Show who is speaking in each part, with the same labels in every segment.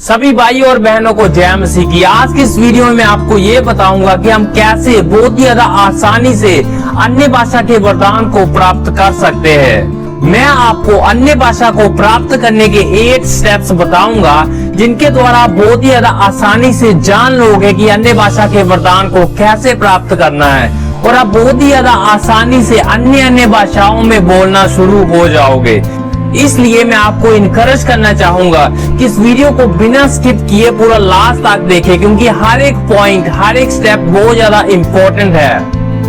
Speaker 1: सभी भाई और बहनों को जय मसीह की। आज की इस वीडियो में मैं आपको ये बताऊंगा कि हम कैसे बहुत ही ज्यादा आसानी से अन्य भाषा के वरदान को प्राप्त कर सकते हैं। मैं आपको अन्य भाषा को प्राप्त करने के 8 स्टेप्स बताऊंगा जिनके द्वारा आप बहुत ही ज्यादा आसानी से जान लोगे कि अन्य भाषा के वरदान को कैसे प्राप्त करना है और आप बहुत ही ज्यादा आसानी से अन्य भाषाओं में बोलना शुरू हो जाओगे। इसलिए मैं आपको इनकरेज करना चाहूंगा कि इस वीडियो को बिना स्किप किए पूरा लास्ट तक देखें, क्योंकि हर एक पॉइंट, हर एक स्टेप बहुत ज्यादा इम्पोर्टेंट है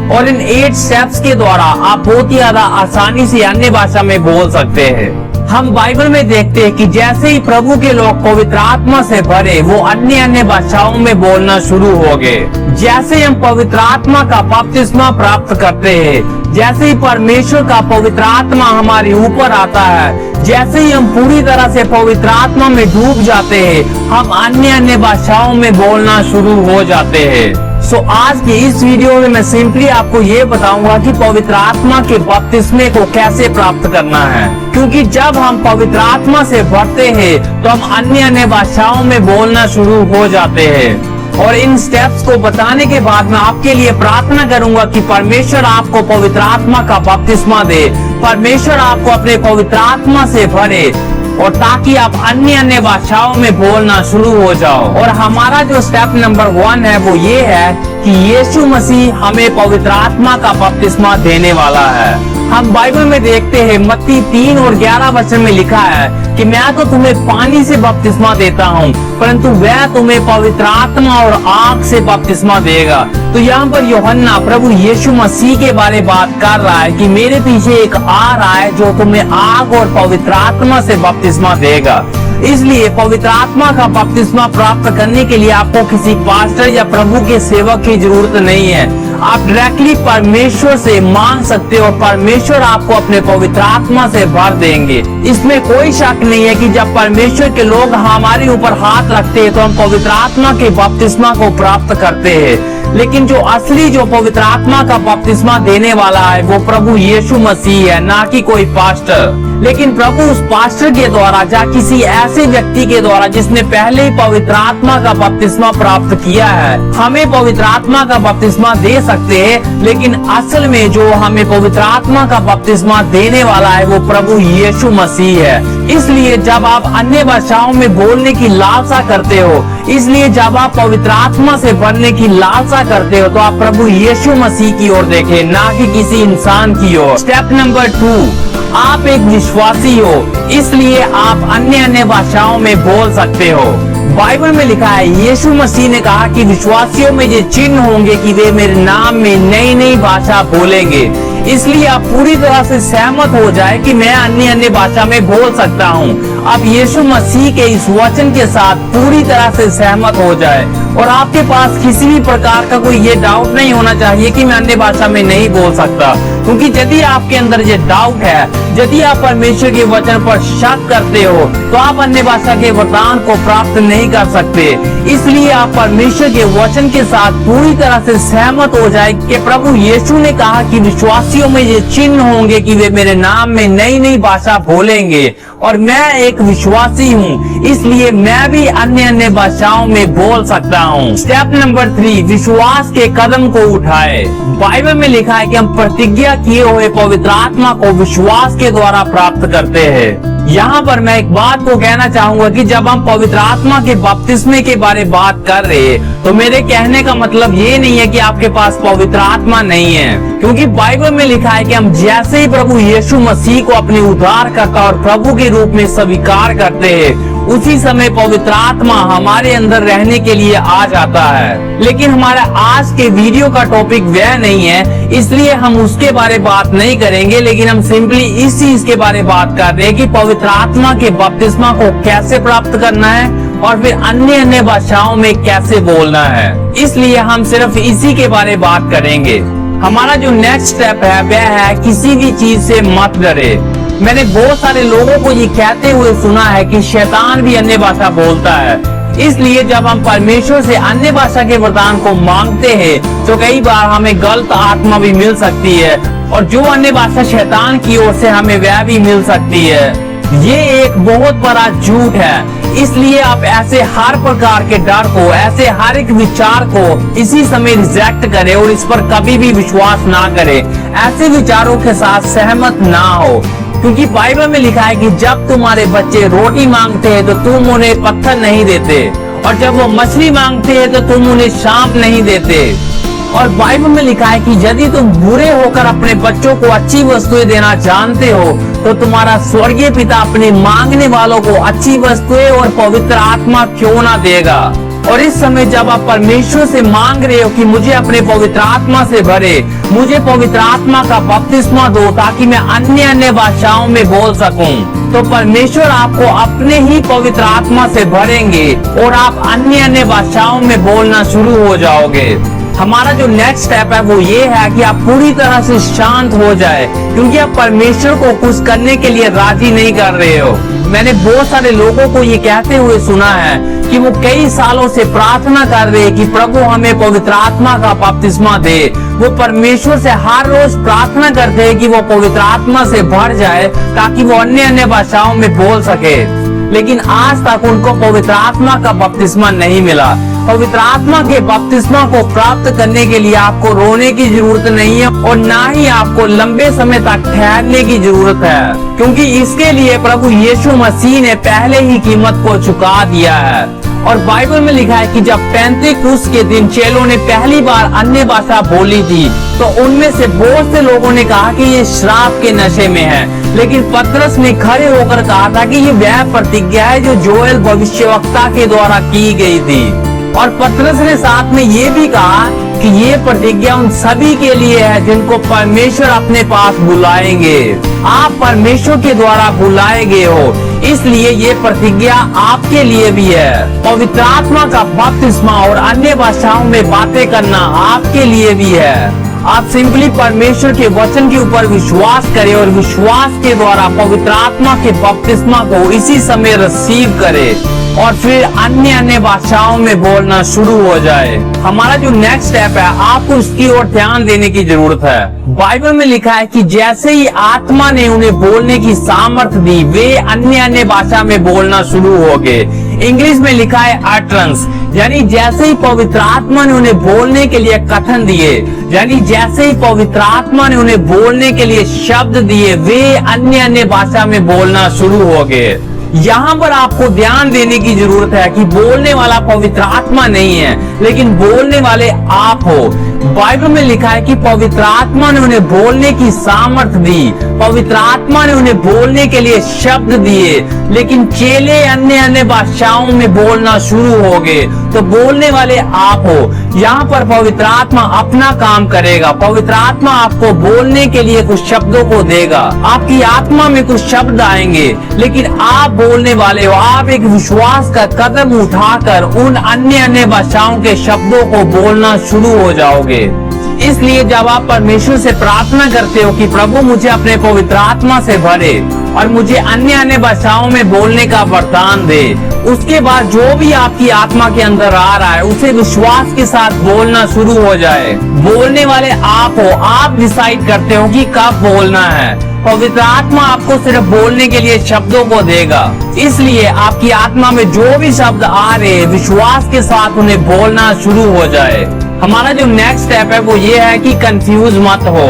Speaker 1: और इन 8 स्टेप्स के द्वारा आप बहुत ही ज्यादा आसानी से अन्य भाषा में बोल सकते हैं। हम बाइबल में देखते हैं कि जैसे ही प्रभु के लोग पवित्र आत्मा से भरे वो अन्य भाषाओं में बोलना शुरू हो गए। जैसे हम पवित्र आत्मा का बपतिस्मा प्राप्त करते हैं, जैसे ही परमेश्वर का पवित्र आत्मा हमारे ऊपर आता है, जैसे ही हम पूरी तरह से पवित्र आत्मा में डूब जाते हैं, हम अन्य भाषाओं में बोलना शुरू हो जाते हैं। आज की इस वीडियो में मैं सिंपली आपको ये बताऊंगा कि पवित्र आत्मा के बपतिस्मे को कैसे प्राप्त करना है, क्योंकि जब हम पवित्र आत्मा से भरते हैं तो हम अन्य भाषाओं में बोलना शुरू हो जाते हैं। और इन स्टेप्स को बताने के बाद मैं आपके लिए प्रार्थना करूंगा कि परमेश्वर आपको पवित्र आत्मा का बपतिस्मा दे, परमेश्वर आपको अपने पवित्र आत्मा से भरे और ताकि आप अन्य भाषाओं में बोलना शुरू हो जाओ। और हमारा जो स्टेप नंबर 1 है वो ये है कि यीशु मसीह हमें पवित्र आत्मा का बपतिस्मा देने वाला है। हम बाइबल में देखते हैं मत्ती 3 और 11 वचन में लिखा है कि मैं तो तुम्हें पानी से बपतिस्मा देता हूँ, परंतु वह तुम्हें पवित्र आत्मा और आग से बपतिस्मा देगा। तो यहाँ पर यूहन्ना प्रभु यीशु मसीह के बारे बात कर रहा है कि मेरे पीछे एक आ रहा है जो तुम्हें आग और पवित्र आत्मा से बपतिस्मा देगा। इसलिए पवित्र आत्मा का बपतिस्मा प्राप्त करने के लिए आपको किसी पास्टर या प्रभु के सेवक की जरूरत नहीं है। आप डायरेक्टली परमेश्वर से मांग सकते हो और परमेश्वर आपको अपने पवित्र आत्मा से भर देंगे। इसमें कोई शक नहीं है कि जब परमेश्वर के लोग हमारे ऊपर हाथ रखते हैं तो हम पवित्र आत्मा के बपतिस्मा को प्राप्त करते हैं। लेकिन जो असली जो पवित्र आत्मा का बपतिस्मा देने वाला है वो प्रभु यीशु मसीह है, ना कि कोई पास्टर। लेकिन प्रभु उस पास्टर के द्वारा या किसी ऐसे व्यक्ति के द्वारा जिसने पहले ही पवित्र आत्मा का बपतिस्मा प्राप्त किया है हमें पवित्र आत्मा का बपतिस्मा दे सकते हैं। लेकिन असल में जो हमें पवित्र आत्मा का बपतिस्मा देने वाला है वो प्रभु यीशु मसीह है। इसलिए जब आप अन्य भाषाओं में बोलने की लालसा करते हो, इसलिए जब आप पवित्र आत्मा से भरने की लालसा करते हो तो आप प्रभु यीशु मसीह की ओर देखें, ना कि किसी इंसान की ओर। स्टेप नंबर 2, आप एक विश्वासी हो, इसलिए आप अन्य भाषाओं में बोल सकते हो। बाइबल में लिखा है, यीशु मसीह ने कहा कि विश्वासियों में ये चिन्ह होंगे कि वे मेरे नाम में नई भाषा बोलेंगे। इसलिए आप पूरी तरह से सहमत हो जाए कि मैं अन्य भाषा में बोल सकता हूँ। अब यीशु मसीह के इस वचन के साथ पूरी तरह से सहमत हो जाए और आपके पास किसी भी प्रकार का कोई ये डाउट नहीं होना चाहिए कि मैं अन्य भाषा में नहीं बोल सकता, क्योंकि यदि आपके अंदर ये डाउट है, यदि आप परमेश्वर के वचन पर शक करते हो तो आप अन्य भाषा के वरदान को प्राप्त नहीं कर सकते। इसलिए आप परमेश्वर के वचन के साथ पूरी तरह से सहमत हो जाए कि प्रभु यीशु ने कहा कि विश्वासियों में ये चिन्ह होंगे कि वे मेरे नाम में नई भाषा बोलेंगे और मैं एक विश्वासी हूँ, इसलिए मैं भी अन्य भाषाओं में बोल सकता हूँ। स्टेप नंबर 3, विश्वास के कदम को उठाए। बाइबल में लिखा है कि हम प्रतिज्ञा किए हुए पवित्र आत्मा को विश्वास के द्वारा प्राप्त करते हैं। यहाँ पर मैं एक बात को कहना चाहूंगा कि जब हम पवित्र आत्मा के बपतिस्मे के बारे बात कर रहे हैं तो मेरे कहने का मतलब ये नहीं है कि आपके पास पवित्र आत्मा नहीं है, क्योंकि बाइबल में लिखा है कि हम जैसे ही प्रभु यीशु मसीह को अपने उद्धारकर्ता और प्रभु के रूप में स्वीकार करते हैं उसी समय पवित्र आत्मा हमारे अंदर रहने के लिए आ जाता है। लेकिन हमारा आज के वीडियो का टॉपिक वह नहीं है, इसलिए हम उसके बारे बात नहीं करेंगे, लेकिन हम सिंपली इस चीज के बारे बात कर रहे हैं कि पवित्र आत्मा के बपतिस्मा को कैसे प्राप्त करना है और फिर अन्य भाषाओं में कैसे बोलना है। इसलिए हम सिर्फ इसी के बारे बात करेंगे। हमारा जो नेक्स्ट स्टेप है वह है किसी भी चीज से मत डरे। मैंने बहुत सारे लोगों को ये कहते हुए सुना है कि शैतान भी अन्य भाषा बोलता है, इसलिए जब हम परमेश्वर से अन्य भाषा के वरदान को मांगते हैं तो कई बार हमें गलत आत्मा भी मिल सकती है और जो अन्य भाषा शैतान की ओर से हमें वह भी मिल सकती है। ये एक बहुत बड़ा झूठ है। इसलिए आप ऐसे हर प्रकार के डर को, ऐसे हर एक विचार को इसी समय रिजेक्ट करें और इस पर कभी भी विश्वास ना करें। ऐसे विचारों के साथ सहमत ना हो, क्योंकि बाइबल में लिखा है कि जब तुम्हारे बच्चे रोटी मांगते हैं तो तुम उन्हें पत्थर नहीं देते, और जब वो मछली मांगते हैं तो तुम उन्हें सांप नहीं देते। और बाइबल में लिखा है कि यदि तुम बुरे होकर अपने बच्चों को अच्छी वस्तुएं देना जानते हो तो तुम्हारा स्वर्गीय पिता अपने मांगने वालों को अच्छी वस्तुएं और पवित्र आत्मा क्यों ना देगा। और इस समय जब आप परमेश्वर से मांग रहे हो कि मुझे अपने पवित्र आत्मा से भरे, मुझे पवित्र आत्मा का बपतिस्मा दो ताकि मैं अन्य भाषाओं में बोल सकूं, तो परमेश्वर आपको अपने ही पवित्र आत्मा से भरेंगे और आप अन्य भाषाओं में बोलना शुरू हो जाओगे। हमारा जो नेक्स्ट स्टेप है वो ये है कि आप पूरी तरह से शांत हो जाए, क्योंकि आप परमेश्वर को खुश करने के लिए राजी नहीं कर रहे हो। मैंने बहुत सारे लोगों को ये कहते हुए सुना है कि वो कई सालों से प्रार्थना कर रहे हैं कि प्रभु हमें पवित्र आत्मा का बपतिस्मा दे। वो परमेश्वर से हर रोज प्रार्थना करते हैं कि वो पवित्र आत्मा से भर जाए ताकि वो अन्य भाषाओं में बोल सके, लेकिन आज तक उनको पवित्र आत्मा का बपतिस्मा नहीं मिला। पवित्र आत्मा के बपतिस्मा को प्राप्त करने के लिए आपको रोने की जरूरत नहीं है और ना ही आपको लंबे समय तक ठहरने की जरूरत है, क्योंकि इसके लिए प्रभु यीशु मसीह ने पहले ही कीमत को चुका दिया है। और बाइबल में लिखा है कि जब पेंतेकुस्त के दिन चेलों ने पहली बार अन्य भाषा बोली थी तो उनमें से बहुत से लोगों ने कहा कि ये शराब के नशे में है, लेकिन पतरस ने खड़े होकर कहा था कि ये वह प्रतिज्ञा है जो जोएल भविष्यवक्ता के द्वारा की गई थी। और पतरस ने साथ में ये भी कहा कि ये प्रतिज्ञा उन सभी के लिए है जिनको परमेश्वर अपने पास बुलाएंगे। आप परमेश्वर के द्वारा बुलाए गए हो, इसलिए ये प्रतिज्ञा आपके लिए भी है। पवित्र आत्मा का बपतिस्मा और अन्य भाषाओं में बातें करना आपके लिए भी है। आप सिंपली परमेश्वर के वचन के ऊपर विश्वास करें और विश्वास के द्वारा पवित्र आत्मा के बपतिस्मा को इसी समय रिसीव करें और फिर अन्य भाषाओं में बोलना शुरू हो जाए। हमारा जो नेक्स्ट स्टेप है आपको उसकी ओर ध्यान देने की जरूरत है। बाइबल में लिखा है कि जैसे ही आत्मा ने उन्हें बोलने की सामर्थ्य दी, वे अन्य भाषा में बोलना शुरू हो गए। इंग्लिश में लिखा है अटरेंस, यानी जैसे ही पवित्र आत्मा ने उन्हें बोलने के लिए कथन दिए, यानी जैसे ही पवित्र आत्मा ने उन्हें बोलने के लिए शब्द दिए, वे अन्य भाषा में बोलना शुरू हो गए। यहाँ पर आपको ध्यान देने की जरूरत है कि बोलने वाला पवित्र आत्मा नहीं है, लेकिन बोलने वाले आप हो। बाइबल में लिखा है कि पवित्र आत्मा ने उन्हें बोलने की सामर्थ्य दी, पवित्र आत्मा ने उन्हें बोलने के लिए शब्द दिए, लेकिन चेले अन्य भाषाओं में बोलना शुरू हो गए। तो बोलने वाले आप हो। यहाँ पर पवित्र आत्मा अपना काम करेगा। पवित्र आत्मा आपको बोलने के लिए कुछ शब्दों को देगा, आपकी आत्मा में कुछ शब्द आएंगे, लेकिन आप बोलने वाले हो। आप एक विश्वास का कदम उठाकर उन अन्य भाषाओं के शब्दों को बोलना शुरू हो जाओगे। इसलिए जब आप परमेश्वर से प्रार्थना करते हो कि प्रभु मुझे अपने पवित्र आत्मा से भरे और मुझे अन्य भाषाओं में बोलने का वरदान दे, उसके बाद जो भी आपकी आत्मा के अंदर आ रहा है उसे विश्वास के साथ बोलना शुरू हो जाए। बोलने वाले आप हो। आप डिसाइड करते हो कि कब बोलना है। पवित्र आत्मा आपको सिर्फ बोलने के लिए शब्दों को देगा, इसलिए आपकी आत्मा में जो भी शब्द आ रहे हैं विश्वास के साथ उन्हें बोलना शुरू हो जाए। हमारा जो नेक्स्ट स्टेप है वो ये है कि कंफ्यूज मत हो।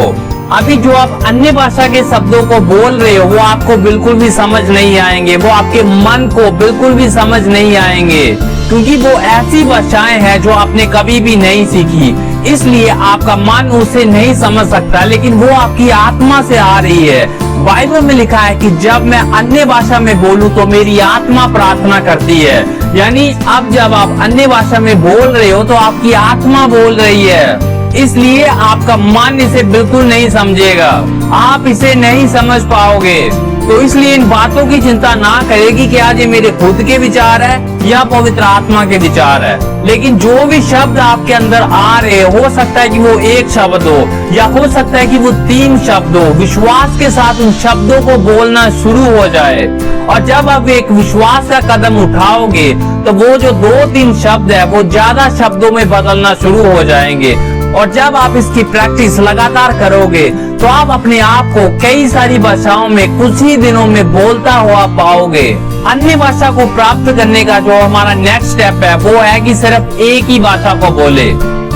Speaker 1: अभी जो आप अन्य भाषा के शब्दों को बोल रहे हो वो आपको बिल्कुल भी समझ नहीं आएंगे, वो आपके मन को बिल्कुल भी समझ नहीं आएंगे, क्योंकि वो ऐसी भाषाएं हैं जो आपने कभी भी नहीं सीखी, इसलिए आपका मन उसे नहीं समझ सकता, लेकिन वो आपकी आत्मा से आ रही है। बाइबल में लिखा है कि जब मैं अन्य भाषा में बोलूं तो मेरी आत्मा प्रार्थना करती है, यानी अब जब आप अन्य भाषा में बोल रहे हो तो आपकी आत्मा बोल रही है, इसलिए आपका मन इसे बिल्कुल नहीं समझेगा, आप इसे नहीं समझ पाओगे। तो इसलिए इन बातों की चिंता ना करेगी कि आज ये मेरे खुद के विचार है या पवित्र आत्मा के विचार है, लेकिन जो भी शब्द आपके अंदर आ रहे हो सकता है कि वो एक शब्द हो या हो सकता है कि वो 3 शब्द हो। विश्वास के साथ उन शब्दों को बोलना शुरू हो जाए, और जब आप एक विश्वास का कदम उठाओगे तो वो जो 2-3 शब्द है वो ज्यादा शब्दों में बदलना शुरू हो जाएंगे। और जब आप इसकी प्रैक्टिस लगातार करोगे तो आप अपने आप को कई सारी भाषाओं में कुछ ही दिनों में बोलता हुआ पाओगे। अन्य भाषा को प्राप्त करने का जो हमारा नेक्स्ट स्टेप है वो है कि सिर्फ एक ही भाषा को बोले।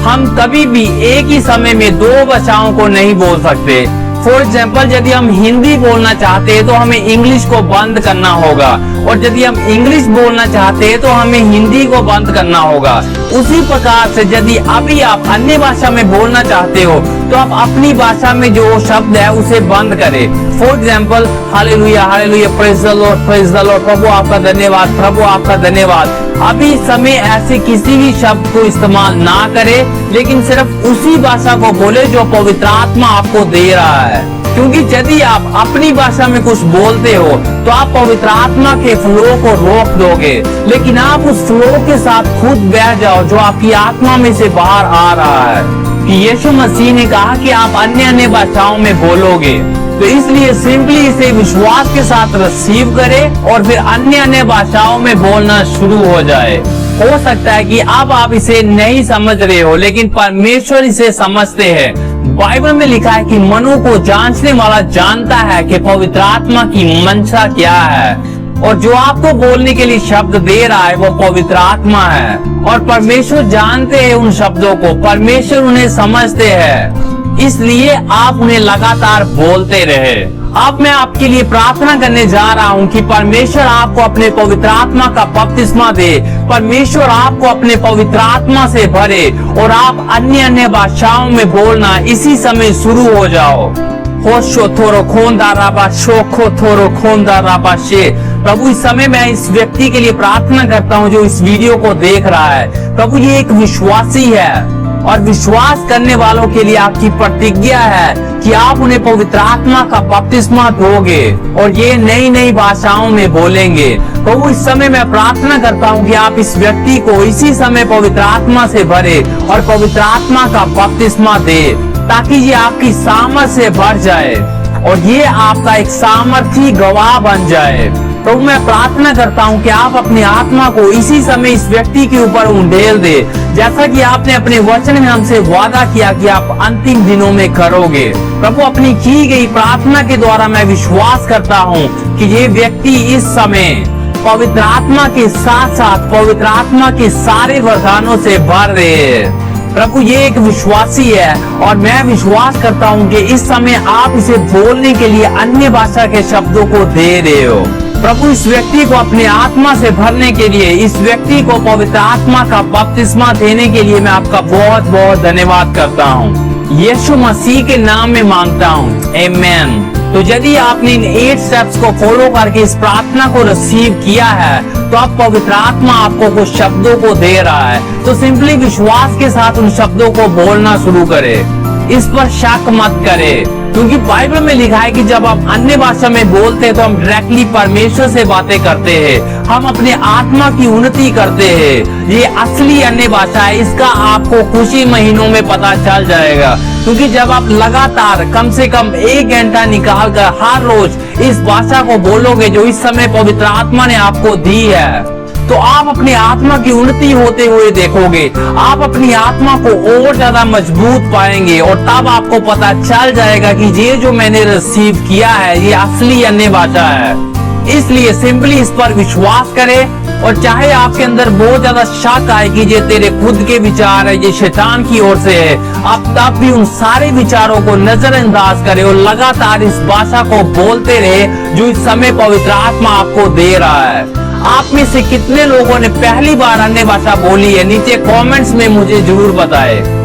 Speaker 1: हम कभी भी एक ही समय में दो भाषाओं को नहीं बोल सकते। फॉर एग्जाम्पल, यदि हम हिंदी बोलना चाहते हैं तो हमें इंग्लिश को बंद करना होगा, और यदि हम इंग्लिश बोलना चाहते हैं तो हमें हिंदी को बंद करना होगा। उसी प्रकार से यदि अभी आप अन्य भाषा में बोलना चाहते हो तो आप अपनी भाषा में जो शब्द है उसे बंद करें। For example, hallelujah hallelujah, praise the Lord, praise the Lord, प्रभु आपका धन्यवाद, प्रभु आपका धन्यवाद। अभी समय ऐसे किसी भी शब्द को इस्तेमाल ना करें, लेकिन सिर्फ उसी भाषा को बोले जो पवित्र आत्मा आपको दे रहा है। क्योंकि यदि आप अपनी भाषा में कुछ बोलते हो तो आप पवित्र आत्मा के फ्लो को रोक दोगे, लेकिन आप उस फ्लो के साथ खुद बैठ जाओ जो आपकी आत्मा में से बाहर आ रहा है। कि यीशु मसीह ने कहा कि आप अन्य अन्य भाषाओं में बोलोगे, तो इसलिए सिंपली इसे विश्वास के साथ रिसीव करें और फिर अन्य अन्य भाषाओं में बोलना शुरू हो जाए। हो सकता है कि अब आप इसे नहीं समझ रहे हो, लेकिन परमेश्वर इसे समझते हैं। बाइबल में लिखा है कि मनु को जांचने वाला जानता है कि पवित्र आत्मा की मंशा क्या है, और जो आपको बोलने के लिए शब्द दे रहा है वो पवित्र आत्मा है। और परमेश्वर जानते हैं उन शब्दों को, परमेश्वर उन्हें समझते हैं, इसलिए आप उन्हें लगातार बोलते रहे। अब मैं आपके लिए प्रार्थना करने जा रहा हूँ कि परमेश्वर आपको अपने पवित्र आत्मा का बपतिस्मा दे, परमेश्वर आपको अपने पवित्र आत्मा से भरे और आप अन्य अन्य भाषाओं में बोलना इसी समय शुरू हो जाओ। होशो थोरो खोंदा राबा शोखो थोरो खोंदा राबा शे। प्रभु, इस समय मैं इस व्यक्ति के लिए प्रार्थना करता हूँ जो इस वीडियो को देख रहा है। प्रभु, ये एक विश्वासी है और विश्वास करने वालों के लिए आपकी प्रतिज्ञा है कि आप उन्हें पवित्र आत्मा का बपतिस्मा दोगे और ये नई नई भाषाओं में बोलेंगे। प्रभु, इस समय मैं प्रार्थना करता हूँ कि आप इस व्यक्ति को इसी समय पवित्र आत्मा से भरे और पवित्र आत्मा का बपतिस्मा दे, ताकि ये आपकी सामर्थ से बढ़ जाए और ये आपका एक सामर्थी गवाह बन जाए। तो मैं प्रार्थना करता हूँ कि आप अपनी आत्मा को इसी समय इस व्यक्ति के ऊपर उंडेल दे, जैसा कि आपने अपने वचन में हमसे वादा किया कि आप अंतिम दिनों में करोगे। प्रभु, अपनी की गई प्रार्थना के द्वारा मैं विश्वास करता हूँ कि ये व्यक्ति इस समय पवित्र आत्मा के साथ साथ पवित्र आत्मा के सारे वरदानों से भर रहे हैं। प्रभु, ये एक विश्वासी है और मैं विश्वास करता हूँ कि इस समय आप इसे बोलने के लिए अन्य भाषा के शब्दों को दे रहे हो। प्रभु, इस व्यक्ति को अपने आत्मा से भरने के लिए, इस व्यक्ति को पवित्र आत्मा का बपतिस्मा देने के लिए मैं आपका बहुत बहुत धन्यवाद करता हूँ। यीशु मसीह के नाम में मांगता हूँ, आमीन। तो यदि आपने इन 8 स्टेप्स को फॉलो करके इस प्रार्थना को रिसीव किया है तो आप पवित्र आत्मा आपको कुछ शब्दों को दे रहा है, तो सिंपली विश्वास के साथ उन शब्दों को बोलना शुरू करें। इस पर शक मत करें, क्योंकि बाइबल में लिखा है कि जब आप अन्य भाषा में बोलते हैं तो हम डायरेक्टली परमेश्वर से बातें करते हैं, हम अपने आत्मा की उन्नति करते हैं। ये असली अन्य भाषा है, इसका आपको कुछ ही महीनों में पता चल जाएगा। क्योंकि जब आप लगातार कम से कम 1 घंटा निकाल कर हर रोज इस भाषा को बोलोगे जो इस समय पवित्र आत्मा ने आपको दी है, तो आप अपनी आत्मा की उन्नति होते हुए देखोगे। आप अपनी आत्मा को और ज्यादा मजबूत पाएंगे और तब आपको पता चल जाएगा कि ये जो मैंने रिसीव किया है ये असली अन्य भाषा है। इसलिए सिंपली इस पर विश्वास करें, और चाहे आपके अंदर बहुत ज्यादा शक आए कि ये तेरे खुद के विचार है, ये शैतान की ओर से है, आप तब भी उन सारे विचारों को नजरअंदाज करें और लगातार इस भाषा को बोलते रहे जो इस समय पवित्र आत्मा आपको दे रहा है। आप में से कितने लोगों ने पहली बार अन्य भाषा बोली है, नीचे कमेंट्स में मुझे जरूर बताएं।